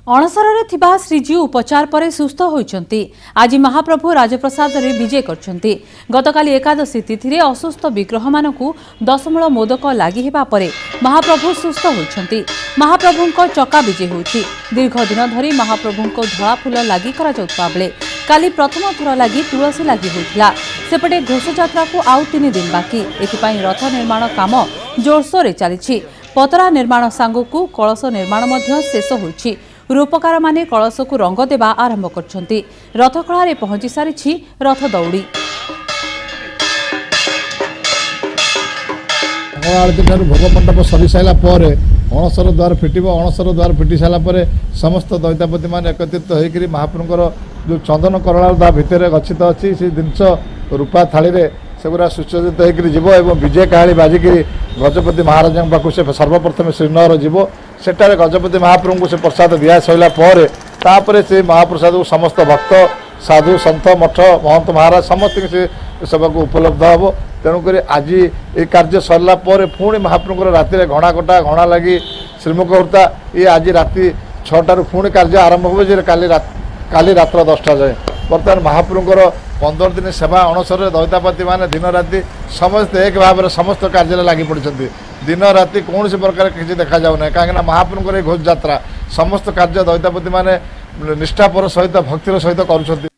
अणसर श्रीजीव उपचार पर सुस्थ होती। आज महाप्रभु राजप्रसाद रे विजय करछंती। गतकाली एकादशी तिथि रे असुस्थ विग्रह मानकु दशमूल मोदक लागि हेबा परे महाप्रभु सुस्थ होती। महाप्रभुंको चका विजय होती। दीर्घ दिन धरी महाप्रभुंको धला फूल लागि करा जाउतबा बेले काली प्रथम थर लागि तुलसी लागि होइतिला। सेपटे घोषयात्रा को आउ 3 दिन बाकी। एथिपाई रथ निर्माण काम जोरसोर चली। पतरा निर्माण सांगकु कलश निर्माण मध्य शेष होइछि। रूपकार माने कलश को रंग देवा आरंभ करछंती। रथखळा पहुंची सारी रथ दौड़ी। भोग मंडप सरी सारा अणसर द्वार फिटब। अणसर द्वार फिटी सारापर समस्त दैतापति मान एकत्रित होकर महाप्रभुंर जो चंदन करला भितर गच्छित अच्छी से जिनस रूपा थाली सेगुरा सुसज्जित होकर विजय काहाली बाजिक गजपति महाराज पाक से सर्वप्रथम श्रीनगर जीव सेठारे गजपति महाप्रभु को से प्रसाद दिया सैला तापर से महाप्रसाद को समस्त भक्त साधु सन्थ मठ महंत महाराज समस्त से सेवा को उपलब्ध हम। तेणुक आज ये कार्य सरला पुणी महाप्रभुर राति घणा कटा घणा लगी श्रीमुख होता ये आज राति 6टार पुणी कार्य आरंभ हो काली रात्र 10टा जाए। बर्तमान महाप्रभुर 15 दिन सेवा अणसर दैतापति मान दिन राति समस्त एक भाव समस्त कार्य लगी पड़ते। दिन राति कौन सी प्रकार किसी देखा जाऊना कहीं महाप्रभुर घोष यात्रा समस्त कार्य दैतापति मान निष्ठापर सहित भक्तिर सहित कर।